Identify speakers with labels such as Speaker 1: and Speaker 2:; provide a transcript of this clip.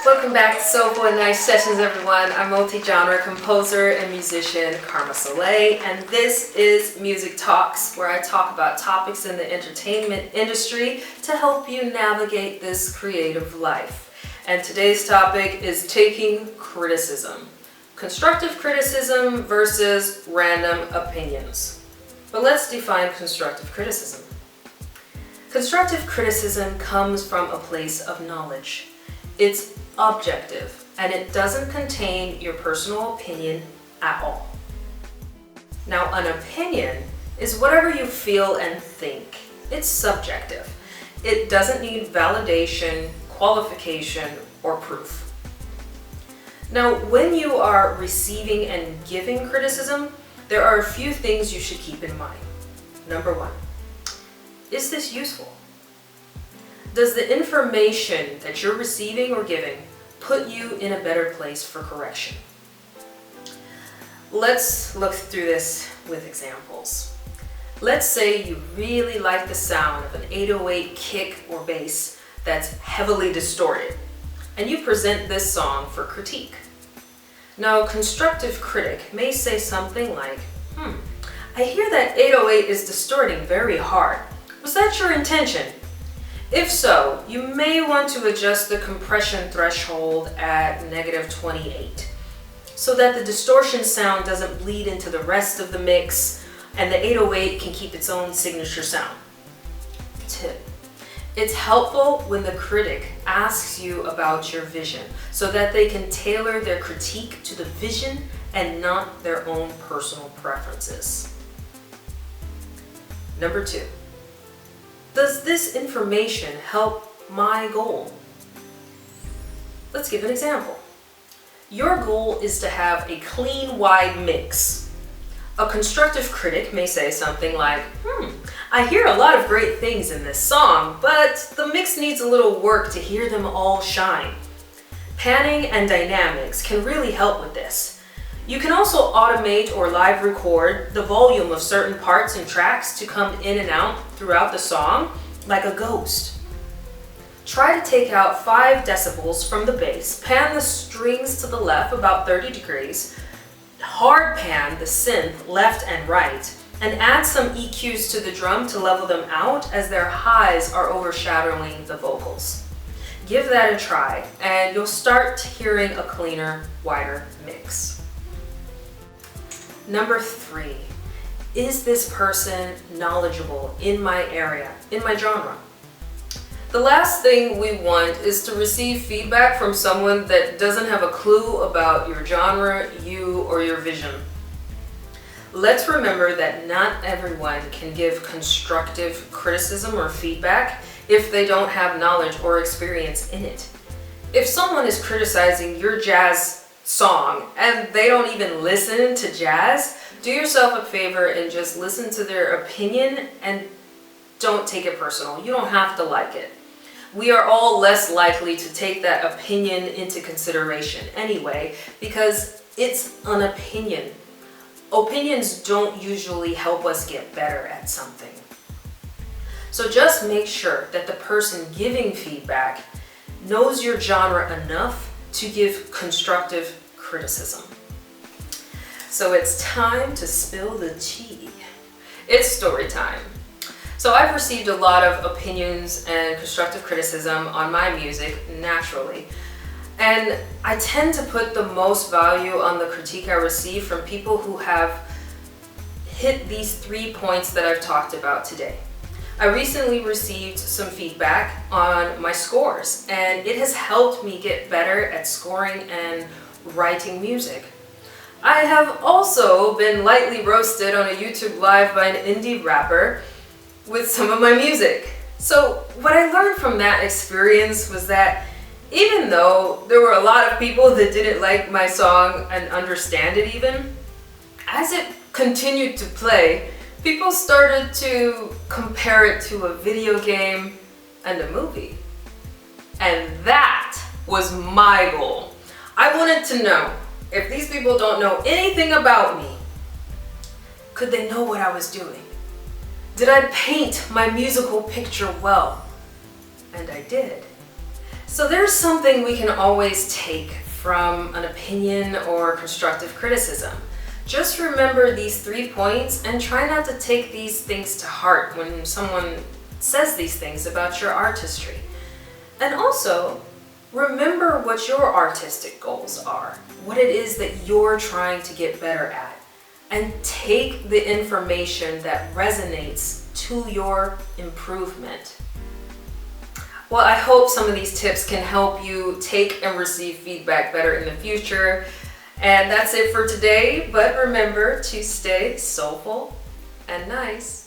Speaker 1: Welcome back to Soulful and Nice Sessions, everyone. I'm multi-genre composer and musician Karma Soleil, and this is Music Talks, where I talk about topics in the entertainment industry to help you navigate this creative life. And today's topic is taking criticism. Constructive criticism versus random opinions. But let's define constructive criticism. Constructive criticism comes from a place of knowledge. It's objective, and it doesn't contain your personal opinion at all. Now, an opinion is whatever you feel and think. It's subjective. It doesn't need validation, qualification, or proof. Now, when you are receiving and giving criticism, there are a few things you should keep in mind. Number one, is this useful? Does the information that you're receiving or giving put you in a better place for correction? Let's look through this with examples. Let's say you really like the sound of an 808 kick or bass that's heavily distorted, and you present this song for critique. Now, a constructive critic may say something like, I hear that 808 is distorting very hard. Was that your intention? If so, you may want to adjust the compression threshold at -28 so that the distortion sound doesn't bleed into the rest of the mix and the 808 can keep its own signature sound. Tip: it's helpful when the critic asks you about your vision so that they can tailor their critique to the vision and not their own personal preferences. Number two, does this information help my goal? Let's give an example. Your goal is to have a clean, wide mix. A constructive critic may say something like, I hear a lot of great things in this song, but the mix needs a little work to hear them all shine. Panning and dynamics can really help with this. You can also automate or live record the volume of certain parts and tracks to come in and out throughout the song like a ghost. Try to take out 5 decibels from the bass, pan the strings to the left about 30 degrees, hard pan the synth left and right, and add some EQs to the drum to level them out as their highs are overshadowing the vocals. Give that a try, and you'll start hearing a cleaner, wider mix. Number 3, is this person knowledgeable in my area, in my genre? The last thing we want is to receive feedback from someone that doesn't have a clue about your genre, you, or your vision. Let's remember that not everyone can give constructive criticism or feedback if they don't have knowledge or experience in it. If someone is criticizing your jazz song and they don't even listen to jazz, do yourself a favor and just listen to their opinion and don't take it personal. You don't have to like it. We are all less likely to take that opinion into consideration anyway because it's an opinion. Opinions don't usually help us get better at something. So just make sure that the person giving feedback knows your genre enough to give constructive criticism. So it's time to spill the tea. It's story time. So I've received a lot of opinions and constructive criticism on my music naturally. And I tend to put the most value on the critique I receive from people who have hit these 3 points that I've talked about today. I recently received some feedback on my scores, and it has helped me get better at scoring and writing music. I have also been lightly roasted on a YouTube live by an indie rapper with some of my music. So what I learned from that experience was that even though there were a lot of people that didn't like my song and understand it even, as it continued to play, people started to compare it to a video game and a movie. And that was my goal. I wanted to know, if these people don't know anything about me, could they know what I was doing? Did I paint my musical picture well? And I did. So there's something we can always take from an opinion or constructive criticism. Just remember these 3 points and try not to take these things to heart when someone says these things about your artistry. And also, remember what your artistic goals are, what it is that you're trying to get better at, and take the information that resonates to your improvement. Well, I hope some of these tips can help you take and receive feedback better in the future. And that's it for today, but remember to stay soulful and nice.